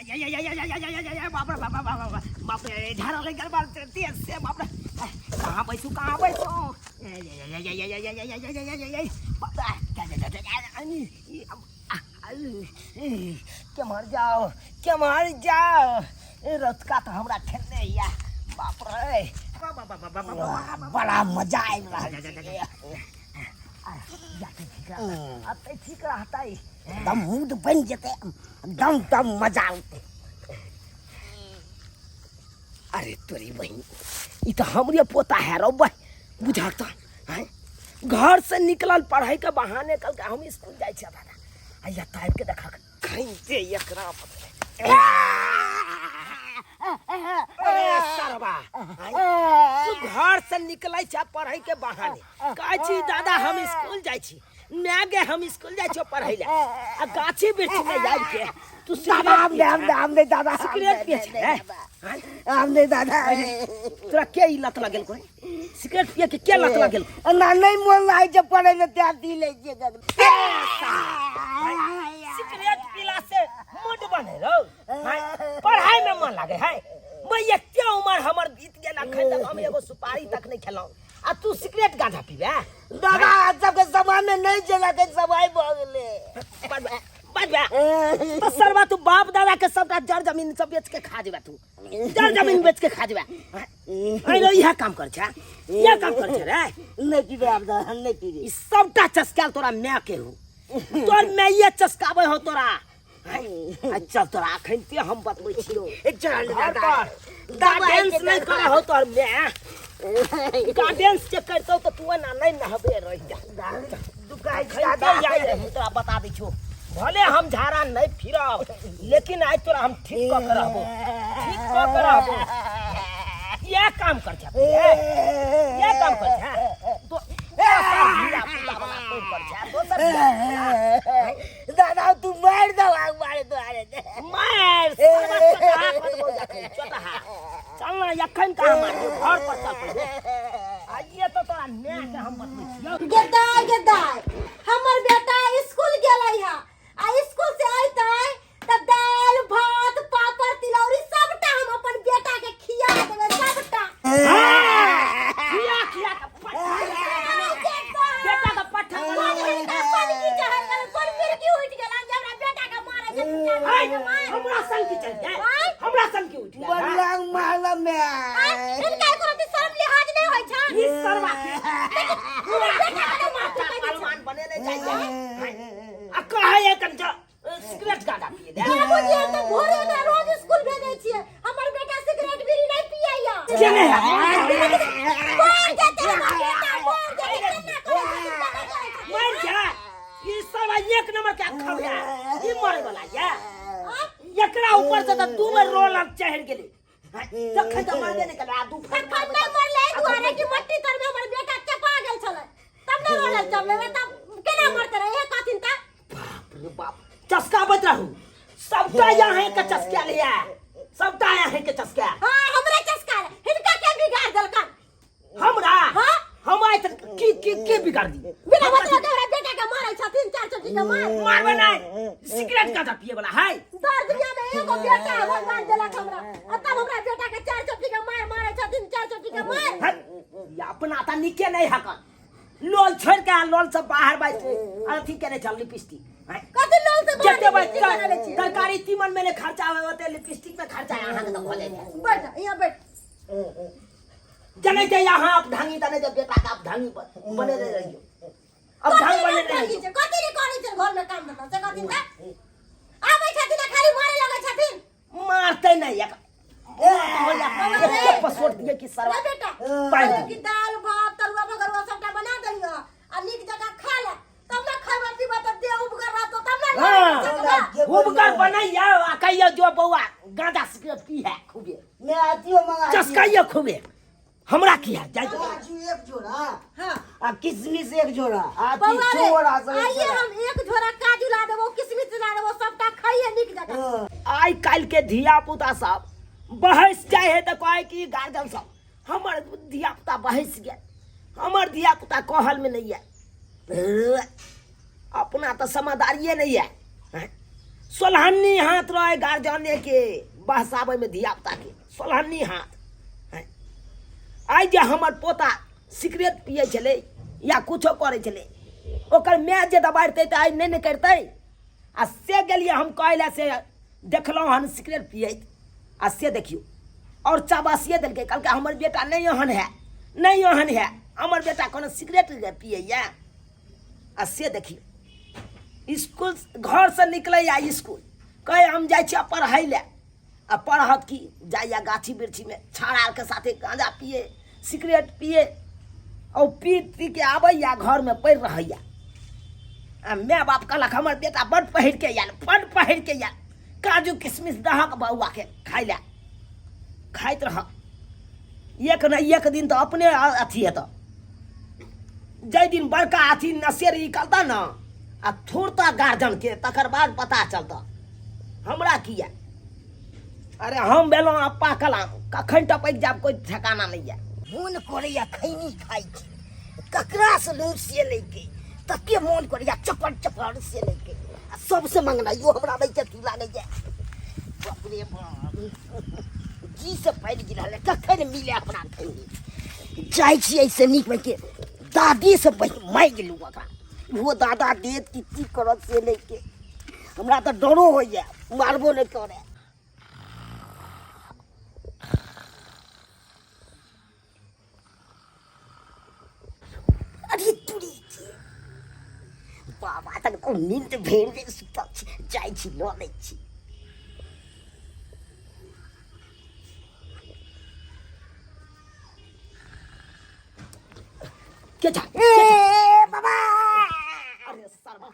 बाप रे बाप रे ढारा लग गया बाल तेज से बाप रे कहाँ बैठूं क्या मर जाओ रथ का तो हमरा खेलने या बाप रे बड़ा मजा आए ठीक रहता है दम मूड बन जते दम दम मजा आते। अरे तोरी बहन ये तो हमरे पोता है रो भाई बुझाता है घर से निकलल पढ़ाई के बहाने कल हम स्कूल जाए छे दादा आया टाइप के देखा कहीं से एकरा अरे सरबा तू घर से निकलै छ पढ़ाई के बहाने कहै छी दादा हम स्कूल जाय छी मैं गे हम स्कूल जाय छी पढ़ाई ले आ गाछी वृक्ष में जाय के तू आम दे दादा सिगरेट पिए छ आम दे दादा तोरा के ई लत लागल कोई सिगरेट पिए के लत लागल ना नहीं मन लाग जे पढ़े में त्या दी ले जे सिगरेट पीला से मूड बने रो पढ़ाई में मन लागे है मैं एते उम्र हमर बीत गेल अखन तक हम एगो सुपारी तक नहीं खेलौ आ तू सिगरेट गांजा पीबे दादा सब के जमाने नहीं जला के सवाई भ गेले बजबा तो सरवा तू बाप दादा के सबटा जड़ जमीन सब बेच के खा जेबा तू जड़ जमीन बेच के खा जेबा आई लो यह काम कर छा ये काम कर छे रे नहीं पीबे बाप दादा नहीं पीबे ई सबटा चस्काल तोरा मैं के हो तोर मैं ये चस्काबे हो तोरा अच्छा तोरा अखन ते हम बतबै छियो चल दादा डांस नहीं करे हो तोर मैं गार्डेंस चेक करतो तो तू ना नहीं नहबे रह जा दुकाई दादा याद रहे तोरा बता दै छो भले हम झाड़ा नहीं फिरब लेकिन आज तोरा हम ठीक क करबो ये काम कर छा ये काम कर छा तो दादा तू मार दो मार दो मार चल ना यखन का मार घर पर चल पड़े आज ये तो तोरा ने के हम बतबै छियो गेदा हमर बेटा स्कूल गेलै है आ स्कूल से आइतै त दाल भात पापड़ तिलौरी सबटा हम अपन बेटा के खिया देबै सबटा खिया के बेटा का पठा पानी की चाहल पर फिर की उठ गेला हमरा बेटा के मारे जे हमरा संग की चल जाए हमरा संग की उठ गया बलंग माला में इनका कोनो शर्म लिहाज नहीं होय छ ई सरवा पहलवान बने नहीं चाहिए आ कहे एकन सिगरेट गाड़ा पिए दे बाबूजी हम तो भोरे में रोज स्कूल भेजै छियै हमर बेटा सिगरेट बीड़ी नहीं पियैया केने बोल देते मर जा ई सरवा एक नंबर के खौया ई मरे वाला या एकरा ऊपर से तो दू बार रोल अब चढ़ गेली तखन त मार देने के दू फट मार ले दुआरे की मट्टी तर में हमर बेटा चपा गेल छले तब न रोल चले तब केना मरते रहे काथिन ता बाप रे बाप चस्का बत रहू सबटा यहाँ के चस्का लिया सबटा यहाँ के चस्का हां हमरे चस्का हिनका के बिगाड़ देलकन हमरा हां हम आइ तक की बिगाड़ दी बिना मतलब के हमरा बेटा के मारै छथिन चार चोटी के मारबे नहीं सिगरेट का पिए वाला है दर दुनिया में एगो बेटा भगवान देलक हमरा आ तब हमरा बेटा के चार चोटी के मारै छथिन चार चोटी के मार ये अपना त निके नहीं हकन लोल छोड़ के लोल से बाहर बैठ अथी केने चल लिपस्टिक कथि लोल से जते तरकारी तीमन में खर्चा होते लिपस्टिक में खर्चा यहाँ तक हो जाए बैठ यहां बैठ जने के यहाँ आप ढंगी तने जब बेटा का आप ढंगी बने रहियो अब ढंग बने रहियो कथि रे करै छै घर में काम धंधा से कथि ता आबै छथिन खाली मारे लगै छथिन मारते नहीं एक पसोट दिए कि सरवा बेटा पाई की दाल भात तरुआ बगरुआ सबटा बना दलियो आ नीक जगह खा ले तब ना खावा पीबा त देह उबगर रहतो तब ना उबगर बनैया आ कहियो जो बौआ गांजा सिगरेट पी है खूबे मैं आतियो मंगा चस्काइयो खूबे हमरा की है जाय काजू एक झोरा हां आ किशमिश एक झोरा आती बौआ रे छोरा सब आइए हम एक झोरा काजू ला देबो किशमिश ला देबो सबटा खाइए नीक जगह आई काल के धिया पुता सब बहस जाए है तो कहे कि गार्जियन सब हमर धिया पुता बहस गया हमर धिया पुता कहल में नहीं है अपना तो समझदारिये नहीं है सोलहनी हाथ रहे गार्जियन के बहसावे में धिया पुता के सोलहनी हाथ हैं। आई जे हमर पोता सिगरेट पिए छले या कुछो करे छले ओकर माय जे दबाड़ते तो आई नहीं करते। आ से गेलिए हम कहले से देखलहुँ हन सिगरेट पिए आ से देखियो और चाबासिए दिलके कहलकै हमर बेटा नहीं ओहन है नहीं ओहन है हमर बेटा कोनो सिगरेट पिए या। आ से देखियो स्कूल घर से निकले या स्कूल कहे हम जाइ छी पढ़ै ले आ पढ़त की जाइया गाछी वृक्षी में छाड़ा के साथे गांजा पिए सिगरेट पिए और पी के आबैया घर में पढ़ रहैया। आ माय बाप कहलक हमर बेटा बड़ पहिर के आयल बड़ पहिर के आयल काजू किशमिश दहक बउआ के खाइ ले खाइत रह एक न एक दिन तो अपने अथी हेत जै दिन बड़का अथी नशेर निकलता न आ थोड़ता गार्जियन के तकर बाद पता चलता हमरा किया। अरे हम भेलहुँ अप्पा कलाम कखन टपक जाब कोई ठिकाना नहीं है। मोन करैया खैनी खाइ छी ककरा से लूट से लेके तके मोन करैया चपड़ चपड़ से लेके आ सबसे मंगनाइयो हमरा दै छथि लागे जे बाप रे बाप जी से फैल गिरा ले कखन मिले अपना खैनी जाइ छी ऐसे नीक में के दादी से माइ गेलू ओकरा वो दादा देत की करत से लेके हमरा तो डरो होइया मारबो नहीं करे। अरे तुरी बाबा तक को नींद भेल जे सुतल छी जाइ छी ल लै छी। के जा ए बाबा अरे सरवा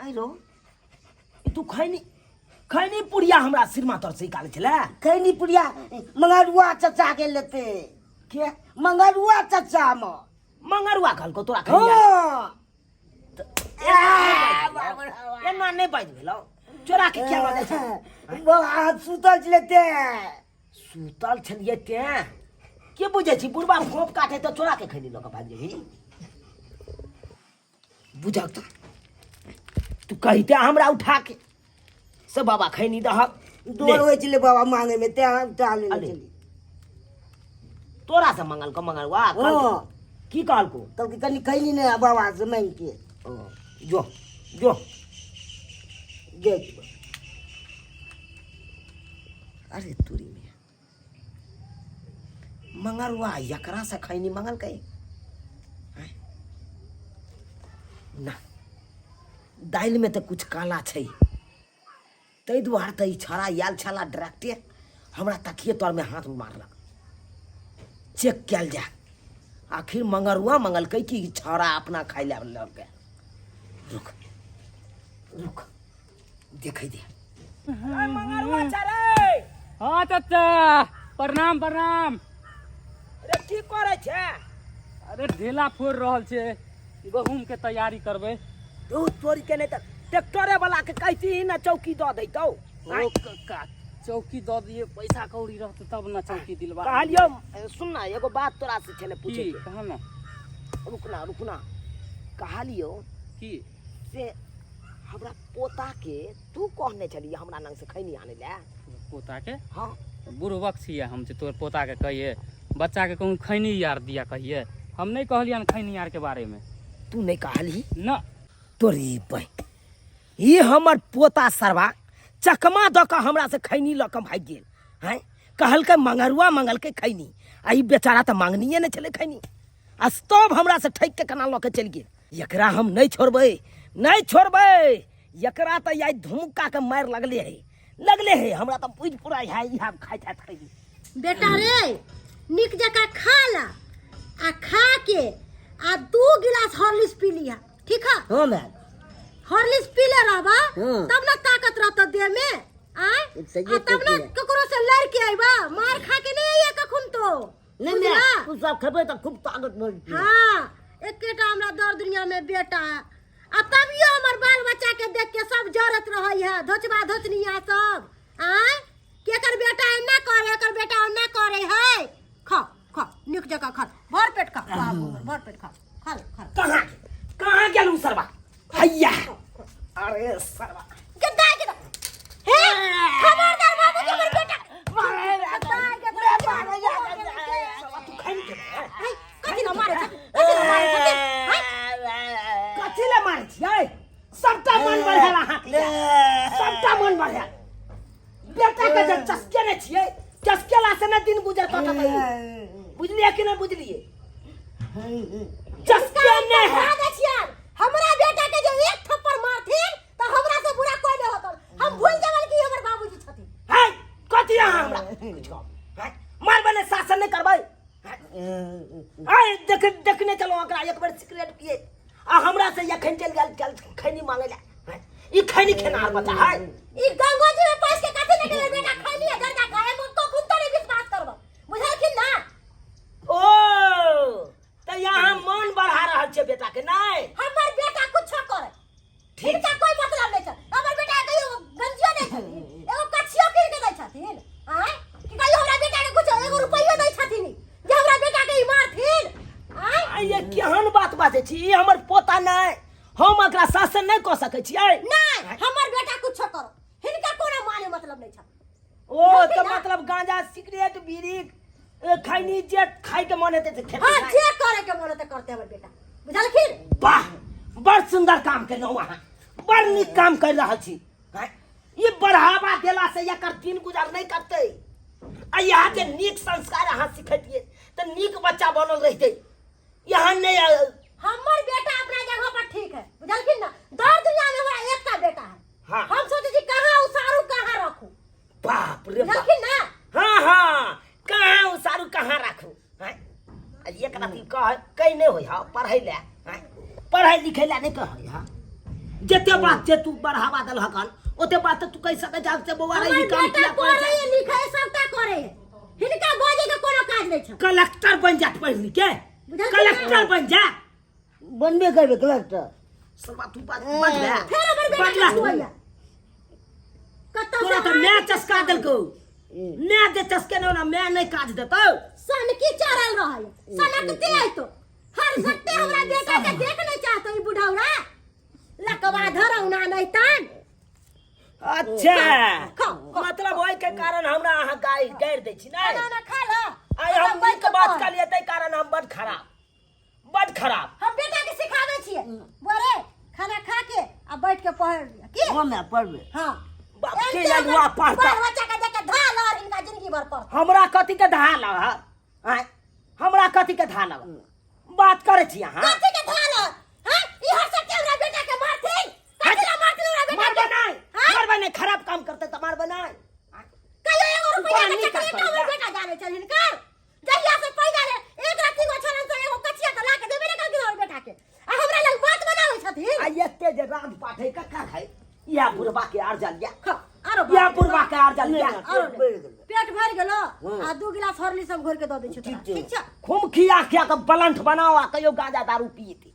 आइलो तू खैनी खैनी पुड़िया हमरा सिरमा तर से निकाले छले खैनी पुड़िया मंगरुआ चचा के लेते के मंगरुआ चचा म मंगरुआ कहलको तोरा खैनी एना नहीं बाज भेलो चोरा के क्या बाजे छै वो सुतल लेते सुतल छलिए ते के बुझे छी बुढ़बा खोप काटे तो चोरा के खैनी लोग भाग जेही बुझा तू कहते हमरा उठा के से बाबा खैनी दह डोर होय छले बाबा मांगे में ते डाल ले अरे। चली तोरा से मंगल को मंगलवा हां की कहलको तब की कनी खैनी ने बाबा से मांग के जो जो देख अरे तुरी में मंगलवा यकरा से खैनी मंगल कई ना दाइल में तो कुछ काला छै तै दुआरे तो छड़ा याल छला डायरेक्टे हमरा तकिए तर में हाथ मारलक चेक कल जा आखिर मंगरुआ मंगल कई कि छड़ा अपना खाई ले लग रुक रुक देखै दे मंगरुआ छरे हाँ चाचा प्रणाम प्रणाम। अरे की करे छे अरे ढेला फोड़ रहल छे गहूम के तैयारी करबे। तू चोरी के नहीं तो ट्रैक्टरे वाला के कहती ही ना चौकी दो देतो ओ का चौकी दऽ दिए पैसा कौड़ी रहते तब ना चौकी दिलवा। कहलियो सुन ना एगो बात तोरा से छले पूछे की के। कहा ना रुकना कहलियो की से हमरा पोता के तू कहने चली हमरा नंग से खैनी आने ले पोता के हाँ बुढ़बक छिए हम जे तोर पोता के कहिए बच्चा के कहूँ खैनी यार दिया कहिए हम नहीं कहलियन खैनी यार के बारे में। तू नहीं कहली ना तोरी बह ये हमर पोता सरवा चकमा दऽ कऽ हमरा से खैनी लऽ कऽ भागि गेल हैं कहलकै मंगरुआ मंगल के खैनी आ ई बेचारा तऽ मांगनिए नहि छलै खैनी आ तब हमरा से ठैक के केना लऽ के चलि गेल। एकरा हम नहीं छोड़बै एकरा तऽ याद धुमका के मारि लगले है हमरा तऽ बुझ पूरा है इहा खाइत हैत खैनी। बेटा रे निक जका खा ला आ खा के आ 2 गिलास हॉर्लिक्स पी लिया ठीक है। हां मैम हॉर्लिक्स पी ले रहबा हाँ। तब ना ताकत रहता देह में आय सही आ तब ना है। ककरो से लड़ के आइबा मार खा के नहीं आइया कखुन तो नहीं बुझला? मैं तू सब खबे तो खूब ताकत मिलती है। हाँ एकेटा हमरा दर दुनिया में बेटा है आ तभियो हमर बाल बच्चा के देख के सब जरत रहै है धोचबा धोचनिया सब आय केकर बेटा एना करे एकर बेटा ओना करे है। खा खा निक जका खा भर पेट खा भर पेट खा खा कहाँ गेलू सरवा हैया अरे सरवा पढ़े बेटा के जब चस्के नहीं छिए चस्के ला से ना दिन गुजर कटा बुझलिए कि नहीं बुझलिए चस्के ने है हमरा बेटा के जो एक थप्पड़ मारथिन तो हमरा से बुरा कोई नहीं होतन हम भूल जावन कि हमर बाबूजी छथिन है कथि यहाँ हमरा है मार बने शासन नहीं करबै आय देखने चलो एकरा एक बार सिगरेट पिए आ हमरा से यखन चल गेल खैनी मांगे ला ई खैनी खेनार बता है ई गंगोजी में पैस के कथि नहीं करे बेटा खैनी है घर का खाए मुझको खुद तो नहीं विश्वास करबो बुझलखिन ना ओ त यहाँ मन बढ़ा रहल छे बेटा के नहीं हमर बेटा कुछ करे ठीक का कोई मतलब नहीं छ हमर बेटा कहियो गंजियो नहीं छथिन एगो कछियो कीन के दै छथिन आय कि कहियो हमरा बेटा के कुछ एगो रुपैयो दै छथिन जे हमरा बेटा के मारथिन आय ये केहन बात बाजे छी ई हमर पोता नहीं हम एकरा शासन नहीं क सकै छियै नहीं हमर बेटा कुछ करो हिनका कोनो माने मतलब नहीं छ ओ तो मतलब गांजा सिगरेट बीड़ी खैनी जे खाई के मन हेते खेते हां जे करे के मन त करते हमर बेटा बुझलखिन वाह बड़ सुंदर काम केलौ अहाँ बड़ नीक काम कर रहल छी हैं ई बढ़ावा देला से एकर दिन गुजर नहीं करते आ यहाँ के नीक संस्कार अहाँ सिखैतिए त नीक बच्चा बनल रहते यहाँ नहीं हमर बेटा अपना जगह पर ठीक है बुझलखिन ना दर दुनिया में हमरा एक का बेटा है हाँ। हम सोचे जी कहां उसारू कहां रखू बाप रे बाप बुझलखिन ना हाँ हाँ कहाँ उसारू कहाँ राखू हैं एक राती कह कहीं नहीं होई हा पढ़ै ले हैं पढ़ाई लिखै ले नहीं कहै हा जते बात जे तू बढ़ावा दल हकन ओते बात तू कह सकै जा से बौआ रे ई हमर काम बेटा किया पढ़े करे लिखे सबटा करे है हिनका बाजे के कोनो काज नहीं छ कलेक्टर बन जा पढ़ लिख के बुझलखिन कलेक्टर बन जा बनबे करबे कलेक्टर सलवा तू बात बच गया फिर हमर बेटा बदला के हुआ कत्तो तोरा तो मैं चस्का देलको मैं जे चस्के ना मैं नहीं काज देतौ सन की चरल रहल सनकते है तो हर सकते हमरा बेटा के देख नहीं चाहतो ई बुढ़ौरा लकवा धरौना नहीं तन अच्छा खा, खा, मतलब ओइ के कारण हमरा अहाँ गाय गाड़ दै छी नहीं खाना ना खा लो आइ हम नीक बात कर लिए तै कारण हम बड़ खराब हम बेटा के सिखावे छिए बोरे खाना खा के आ बैठ के पढ़ लिया की हम ना पढ़बे हां बाप के ललुआ पढ़ता बच्चा का देख के धाल और इनका जिंदगी भर पढ़ हमरा कथि के धाल है हमरा कथि के धाल बात करे छी अहाँ कथि के धाल हां ई हर सकते हमरा बेटा के मारथिन कथि ला मारथिन हमरा बेटा के मार बनाए खराब काम करते त मार बनाए कहियो एगो रुपया के चक्कर तो हमर बेटा जाने चलिन कर जहिया से पैदा ले एक राती गो छलन से एगो कचिया तो लाके देबे ना कर हमर बेटा के आ हमरा लग बात बनावे छथिन आ एते जे राज पाठे का है या बुढ़वा के आर जल गया खा आरो या बुढ़वा के आर जल गया पेट भर गेलो आ 2 गिलास हॉर्ली सब घोर के द दै छी ठीक छै खूब खिया खिया के बलंठ बनाओ आ कहियो गांजा दारू पिएती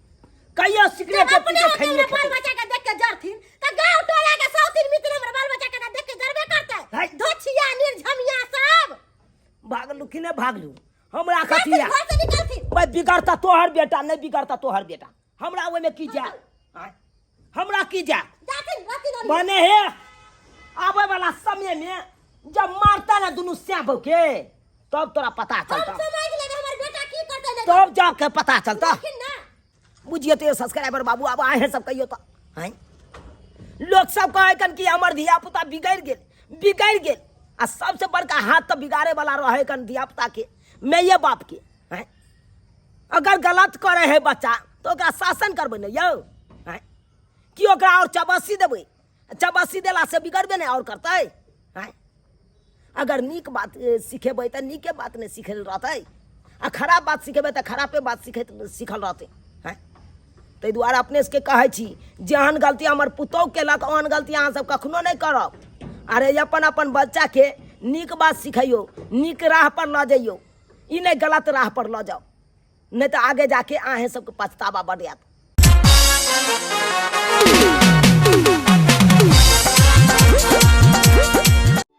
कहियो सिगरेट अपने अपने बाल बच्चा के देख के जरथिन त गांव टोला के सौतीन मित्र हमर बाल बच्चा के देख के जरबे करतै धोछिया निर्झमिया सब भागलू कि नहीं भागलू हमरा कथिया घर से निकलथिन भाई बिगड़ता तोहर बेटा नहीं बिगड़ता तोहर बेटा हमरा ओमे की जा हमरा की जा जाथिन राती बने हे आवे वाला समय में जब मारता ना दोनों स्याब के तब तोरा पता हम चलता समझ लेबे हमर बेटा की करतै नहीं तब जाके पता चलता लेकिन ना बुझिए तो सब्सक्राइबर बाबू अब आए हैं सब कहियो तो हैं लोग सब कहे कन कि हमर धिया पुता बिगड़ गेल आ सबसे बड़का हाथ तो बिगाड़े वाला रहे कन धिया पुता के मैये बाप के हैं अगर गलत करे है बच्चा तो ओकरा शासन करबे न यौ हैं कि ओकरा और चबस्सी देबै चबस्सी देला से बिगड़बे नहीं और करते हैं अगर नीक बात सिखेबै तो नीके बात नहीं सिखल रहते आ खराब बात सिखेबै तो खराबे बात सिखल रहते हैं ताहि दुआरे अपने से कहै छी जेहन गलती हमर पुतौह केलक ओहन गलती अहाँ सब कखनो नहीं करब अरे अपन अपन बच्चा के नीक बात सिखैयो नीक राह पर लऽ जइयो ई नहीं गलत राह पर लऽ जाओ नहीं तो आगे जाके अहें सबके पछतावा बढ़ जात